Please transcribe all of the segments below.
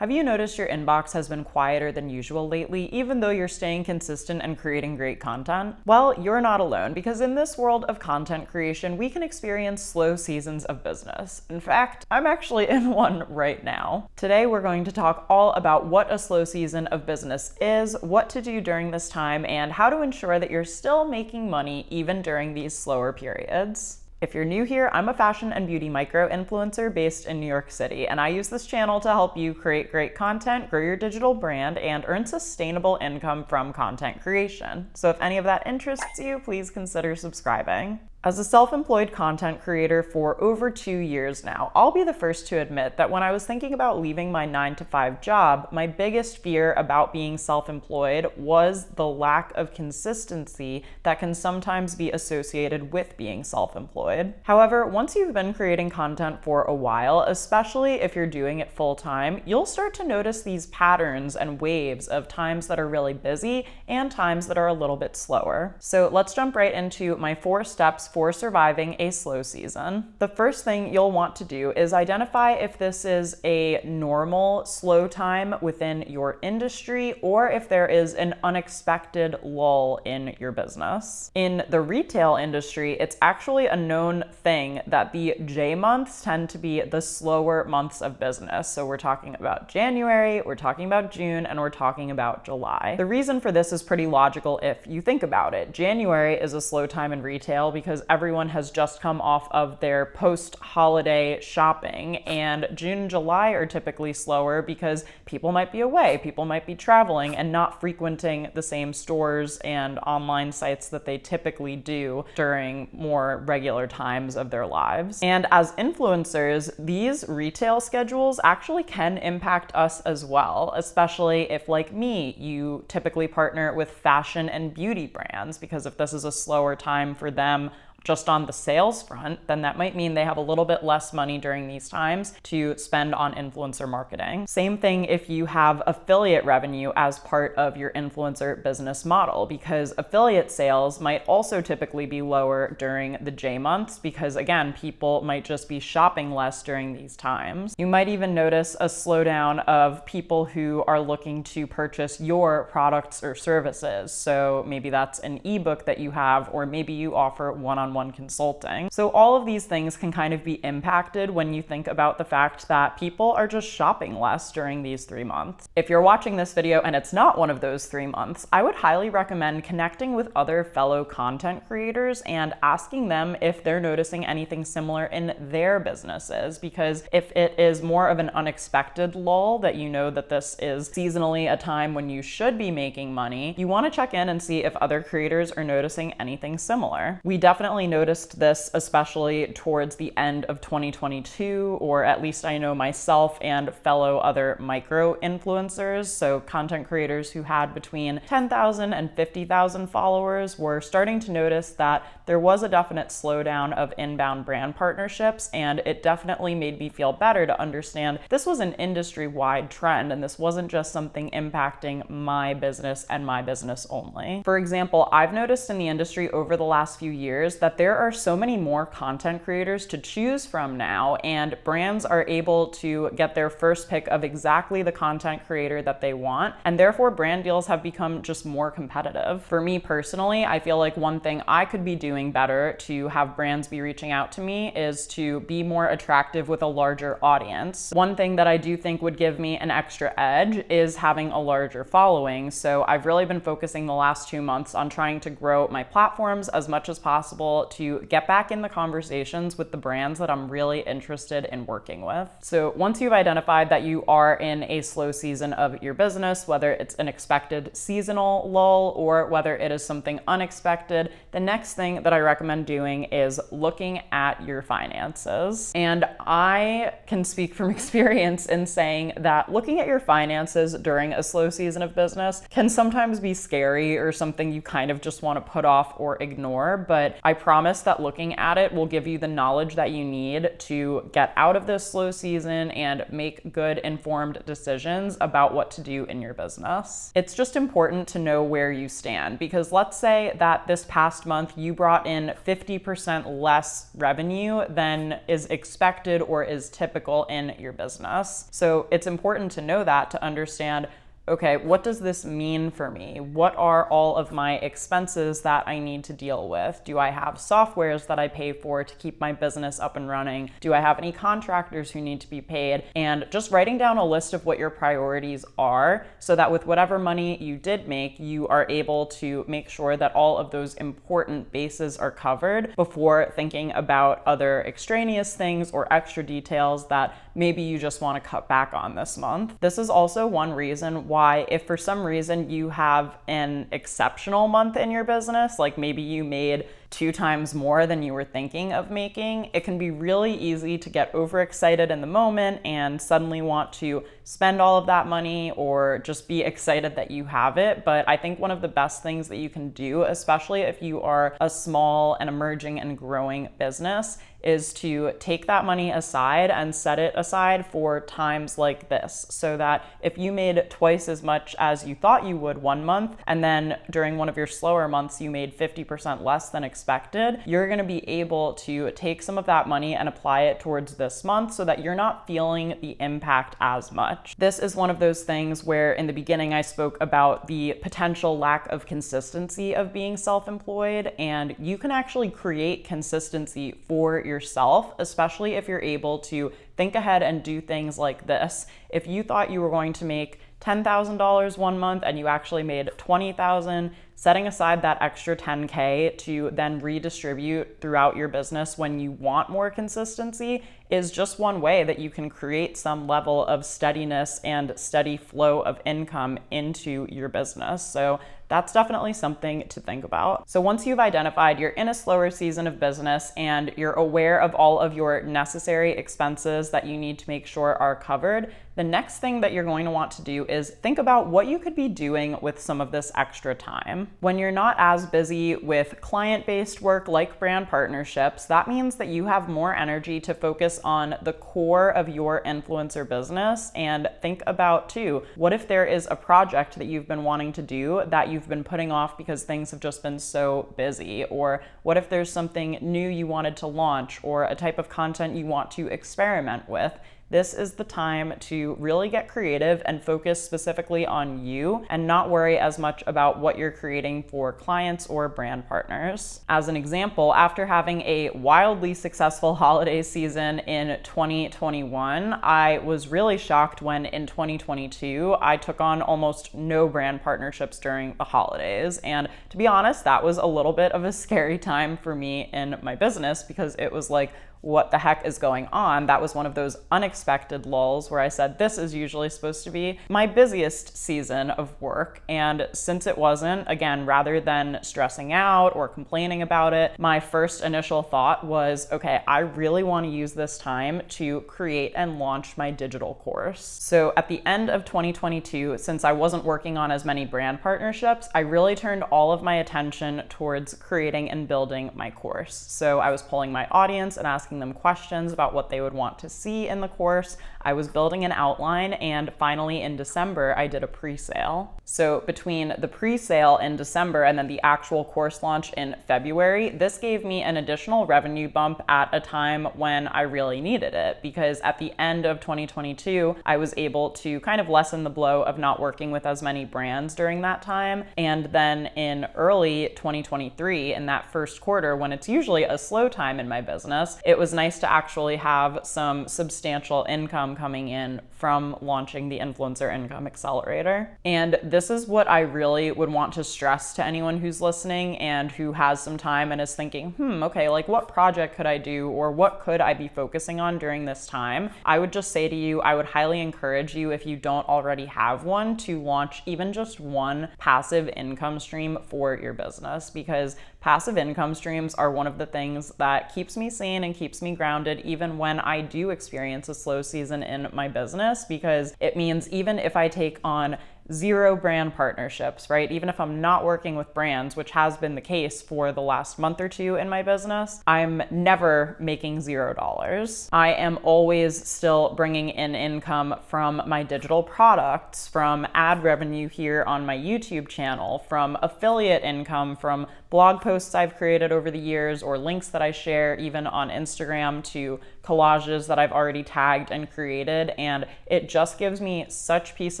Have you noticed your inbox has been quieter than usual lately, even though you're staying consistent and creating great content? Well, you're not alone, because in this world of content creation, we can experience slow seasons of business. In fact, I'm actually in one right now. Today, we're going to talk all about what a slow season of business is, what to do during this time, and how to ensure that you're still making money even during these slower periods. If you're new here, I'm a fashion and beauty micro-influencer based in New York City, and I use this channel to help you create great content, grow your digital brand, and earn sustainable income from content creation. So if any of that interests you, please consider subscribing. As a self-employed content creator for over 2 years now, I'll be the first to admit that when I was thinking about leaving my 9-to-5 job, my biggest fear about being self-employed was the lack of consistency that can sometimes be associated with being self-employed. However, once you've been creating content for a while, especially if you're doing it full-time, you'll start to notice these patterns and waves of times that are really busy and times that are a little bit slower. So let's jump right into my 4 steps for surviving a slow season. The first thing you'll want to do is identify if this is a normal slow time within your industry or if there is an unexpected lull in your business. In the retail industry, it's actually a known thing that the J months tend to be the slower months of business. So we're talking about January, we're talking about June, and we're talking about July. The reason for this is pretty logical if you think about it. January is a slow time in retail because everyone has just come off of their post-holiday shopping, and June and July are typically slower because people might be away, people might be traveling and not frequenting the same stores and online sites that they typically do during more regular times of their lives. And as influencers, these retail schedules actually can impact us as well, especially if, like me, you typically partner with fashion and beauty brands, because if this is a slower time for them just on the sales front, then that might mean they have a little bit less money during these times to spend on influencer marketing. Same thing if you have affiliate revenue as part of your influencer business model, because affiliate sales might also typically be lower during the J months because, again, people might just be shopping less during these times. You might even notice a slowdown of people who are looking to purchase your products or services. So maybe that's an ebook that you have, or maybe you offer one-on-one consulting. So all of these things can kind of be impacted when you think about the fact that people are just shopping less during these 3 months. If you're watching this video and it's not one of those 3 months, I would highly recommend connecting with other fellow content creators and asking them if they're noticing anything similar in their businesses, because if it is more of an unexpected lull, that you know that this is seasonally a time when you should be making money, you want to check in and see if other creators are noticing anything similar. We definitely noticed this especially towards the end of 2022, or at least I know myself and fellow other micro influencers, so content creators who had between 10,000 and 50,000 followers, were starting to notice that there was a definite slowdown of inbound brand partnerships, and it definitely made me feel better to understand this was an industry-wide trend and this wasn't just something impacting my business and my business only. For example, I've noticed in the industry over the last few years that there are so many more content creators to choose from now, and brands are able to get their first pick of exactly the content creator that they want, and therefore brand deals have become just more competitive. For me personally, I feel like one thing I could be doing better to have brands be reaching out to me is to be more attractive with a larger audience. One thing that I do think would give me an extra edge is having a larger following, so I've really been focusing the last 2 months on trying to grow my platforms as much as possible to get back in the conversations with the brands that I'm really interested in working with. So once you've identified that you are in a slow season of your business, whether it's an expected seasonal lull or whether it is something unexpected, the next thing that I recommend doing is looking at your finances. And I can speak from experience in saying that looking at your finances during a slow season of business can sometimes be scary or something you kind of just want to put off or ignore, but I promise that looking at it will give you the knowledge that you need to get out of this slow season and make good informed decisions about what to do in your business. It's just important to know where you stand, because let's say that this past month you brought in 50% less revenue than is expected or is typical in your business. So it's important to know that, to understand, okay, what does this mean for me? What are all of my expenses that I need to deal with? Do I have softwares that I pay for to keep my business up and running? Do I have any contractors who need to be paid? And just writing down a list of what your priorities are, so that with whatever money you did make, you are able to make sure that all of those important bases are covered before thinking about other extraneous things or extra details that maybe you just want to cut back on this month. This is also one reason why, if for some reason you have an exceptional month in your business, like maybe you made 2 times more than you were thinking of making, it can be really easy to get overexcited in the moment and suddenly want to spend all of that money or just be excited that you have it. But I think one of the best things that you can do, especially if you are a small and emerging and growing business, is to take that money aside and set it aside for times like this, so that if you made twice as much as you thought you would one month, and then during one of your slower months you made 50% less than expected, you're going to be able to take some of that money and apply it towards this month so that you're not feeling the impact as much. This is one of those things where in the beginning I spoke about the potential lack of consistency of being self-employed, and you can actually create consistency for yourself, especially if you're able to think ahead and do things like this. If you thought you were going to make $10,000 one month and you actually made $20,000, setting aside that extra $10K to then redistribute throughout your business when you want more consistency is just one way that you can create some level of steadiness and steady flow of income into your business. So that's definitely something to think about. So once you've identified you're in a slower season of business and you're aware of all of your necessary expenses that you need to make sure are covered, the next thing that you're going to want to do is think about what you could be doing with some of this extra time. When you're not as busy with client-based work like brand partnerships, that means that you have more energy to focus on the core of your influencer business. And think about too, what if there is a project that you've been wanting to do that you've been putting off because things have just been so busy? Or what if there's something new you wanted to launch, or a type of content you want to experiment with? This is the time to really get creative and focus specifically on you and not worry as much about what you're creating for clients or brand partners. As an example, after having a wildly successful holiday season in 2021, I was really shocked when in 2022, I took on almost no brand partnerships during the holidays. And to be honest, that was a little bit of a scary time for me in my business, because it was like, what the heck is going on? That was one of those unexpected lulls where I said, this is usually supposed to be my busiest season of work. And since it wasn't, again, rather than stressing out or complaining about it, my first initial thought was, okay, I really want to use this time to create and launch my digital course. So at the end of 2022, since I wasn't working on as many brand partnerships, I really turned all of my attention towards creating and building my course. So I was polling my audience and asking them questions about what they would want to see in the course. I was building an outline, and finally in December, I did a pre-sale. So between the pre-sale in December and then the actual course launch in February, this gave me an additional revenue bump at a time when I really needed it, because at the end of 2022, I was able to kind of lessen the blow of not working with as many brands during that time. And then in early 2023, in that first quarter, when it's usually a slow time in my business, it was nice to actually have some substantial income coming in from launching the Influencer Income Accelerator. And this is what I really would want to stress to anyone who's listening and who has some time and is thinking, okay, like what project could I do, or what could I be focusing on during this time? I would just say to you, I would highly encourage you, if you don't already have one, to launch even just one passive income stream for your business, because passive income streams are one of the things that keeps me sane and keeps me grounded even when I do experience a slow season in my business, because it means even if I take on zero brand partnerships, right? Even if I'm not working with brands, which has been the case for the last month or two in my business, I'm never making $0. I am always still bringing in income from my digital products, from ad revenue here on my YouTube channel, from affiliate income, from blog posts I've created over the years, or links that I share even on Instagram to collages that I've already tagged and created. And it just gives me such peace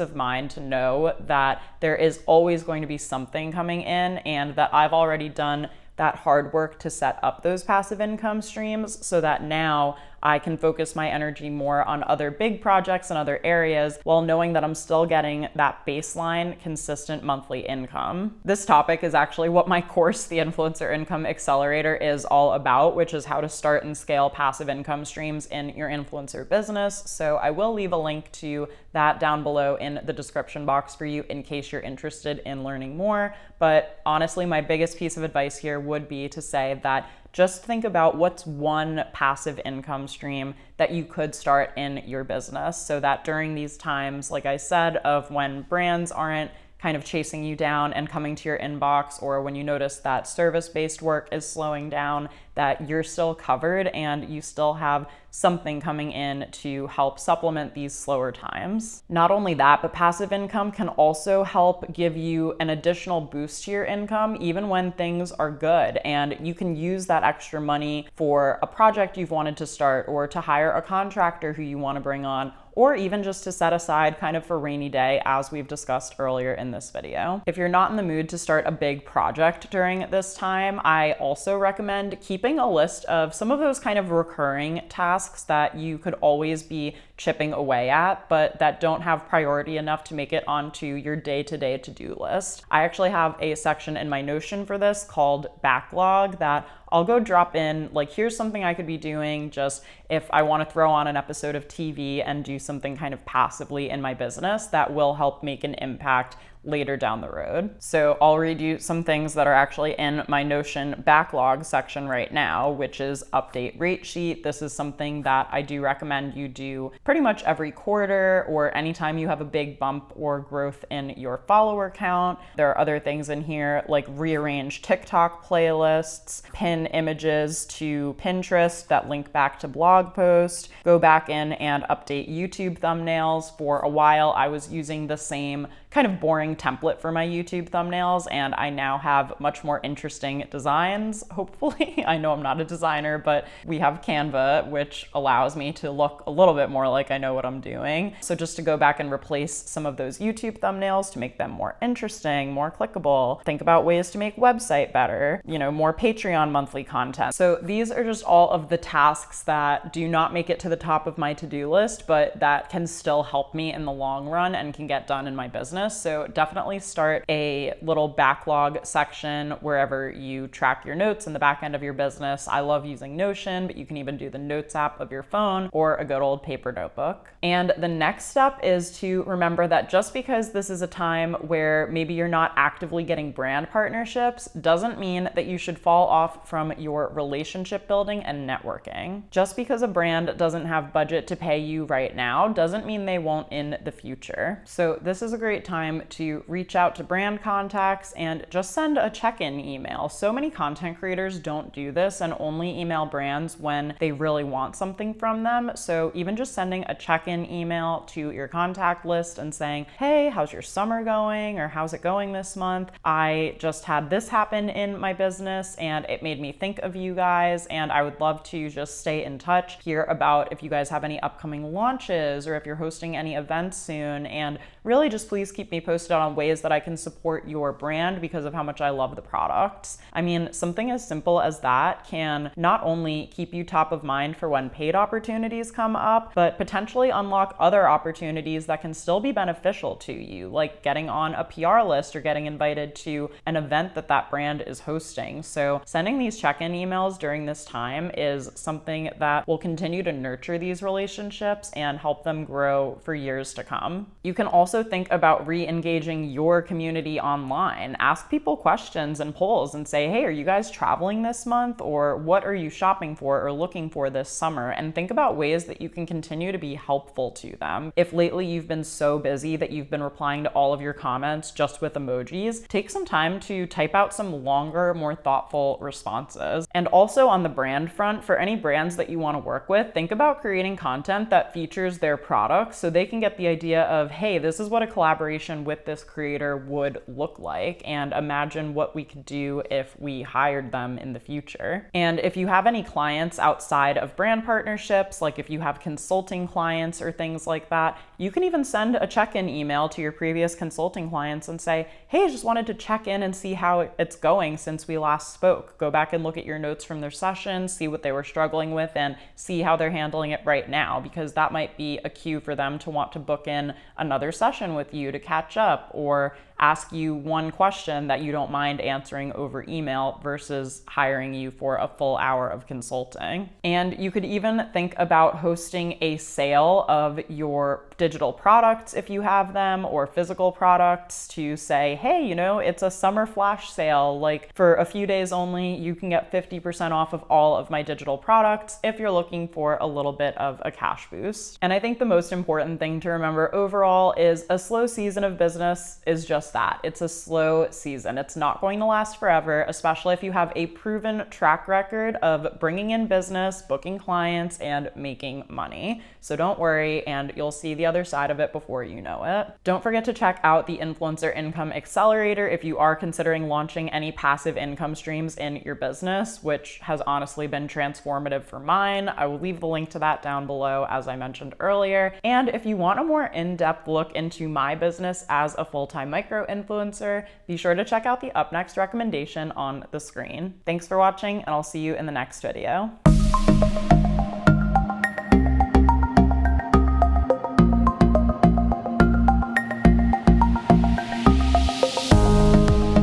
of mind to know that there is always going to be something coming in, and that I've already done that hard work to set up those passive income streams, so that now I can focus my energy more on other big projects and other areas while knowing that I'm still getting that baseline consistent monthly income. This topic is actually what my course, the Influencer Income Accelerator, is all about, which is how to start and scale passive income streams in your influencer business. So I will leave a link to that down below in the description box for you in case you're interested in learning more. But honestly, my biggest piece of advice here would be to say that just think about what's one passive income stream that you could start in your business, so that during these times, like I said, of when brands aren't kind of chasing you down and coming to your inbox, or when you notice that service-based work is slowing down, that you're still covered and you still have something coming in to help supplement these slower times. Not only that, but passive income can also help give you an additional boost to your income even when things are good, and you can use that extra money for a project you've wanted to start, or to hire a contractor who you want to bring on, or even just to set aside kind of for rainy day, as we've discussed earlier in this video. If you're not in the mood to start a big project during this time, I also recommend keeping a list of some of those kind of recurring tasks that you could always be chipping away at, but that don't have priority enough to make it onto your day-to-day to-do list. I actually have a section in my Notion for this called Backlog that I'll go drop in, like, here's something I could be doing just if I want to throw on an episode of TV and do something kind of passively in my business that will help make an impact later down the road. So I'll read you some things that are actually in my Notion backlog section right now, which is update rate sheet. This is something that I do recommend you do pretty much every quarter, or anytime you have a big bump or growth in your follower count. There are other things in here like rearrange TikTok playlists, pin images to Pinterest that link back to blog posts, go back in and update YouTube thumbnails. For a while, I was using the same kind of boring template for my YouTube thumbnails, and I now have much more interesting designs, hopefully. I know I'm not a designer, but we have Canva, which allows me to look a little bit more like I know what I'm doing. So just to go back and replace some of those YouTube thumbnails to make them more interesting, more clickable, think about ways to make website better, more Patreon monthly content. So these are just all of the tasks that do not make it to the top of my to-do list, but that can still help me in the long run and can get done in my business. So definitely start a little backlog section wherever you track your notes in the back end of your business. I love using Notion, but you can even do the Notes app of your phone or a good old paper notebook. And the next step is to remember that just because this is a time where maybe you're not actively getting brand partnerships doesn't mean that you should fall off from your relationship building and networking. Just because a brand doesn't have budget to pay you right now doesn't mean they won't in the future. So this is a great time to reach out to brand contacts and just send a check-in email. So many content creators don't do this and only email brands when they really want something from them. So even just sending a check-in email to your contact list and saying, hey, how's your summer going? Or how's it going this month? I just had this happen in my business and it made me think of you guys, and I would love to just stay in touch, hear about if you guys have any upcoming launches or if you're hosting any events soon, and really just please keep me posted on ways that I can support your brand because of how much I love the products. I mean, something as simple as that can not only keep you top of mind for when paid opportunities come up, but potentially unlock other opportunities that can still be beneficial to you, like getting on a PR list or getting invited to an event that that brand is hosting. So sending these check-in emails during this time is something that will continue to nurture these relationships and help them grow for years to come. You can also think about re-engaging managing your community online. Ask people questions and polls and say, hey, are you guys traveling this month? Or what are you shopping for or looking for this summer? And think about ways that you can continue to be helpful to them. If lately you've been so busy that you've been replying to all of your comments just with emojis, take some time to type out some longer, more thoughtful responses. And also on the brand front, for any brands that you want to work with, think about creating content that features their products so they can get the idea of, hey, this is what a collaboration with this creator would look like, and imagine what we could do if we hired them in the future. And if you have any clients outside of brand partnerships, like if you have consulting clients or things like that, you can even send a check-in email to your previous consulting clients and say, hey, I just wanted to check in and see how it's going since we last spoke. Go back and look at your notes from their sessions, see what they were struggling with, and see how they're handling it right now, because that might be a cue for them to want to book in another session with you to catch up, or ask you one question that you don't mind answering over email versus hiring you for a full hour of consulting. And you could even think about hosting a sale of your digital products if you have them, or physical products, to say, hey, you know, it's a summer flash sale. Like for a few days only, you can get 50% off of all of my digital products if you're looking for a little bit of a cash boost. And I think the most important thing to remember overall is a slow season of business is just that. It's a slow season. It's not going to last forever, especially if you have a proven track record of bringing in business, booking clients, and making money. So don't worry, and you'll see the other side of it before you know it. Don't forget to check out the Influencer Income Accelerator if you are considering launching any passive income streams in your business, which has honestly been transformative for mine. I will leave the link to that down below, as I mentioned earlier. And if you want a more in-depth look into my business as a full-time micro-influencer, be sure to check out the up next recommendation on the screen. Thanks for watching, and I'll see you in the next video.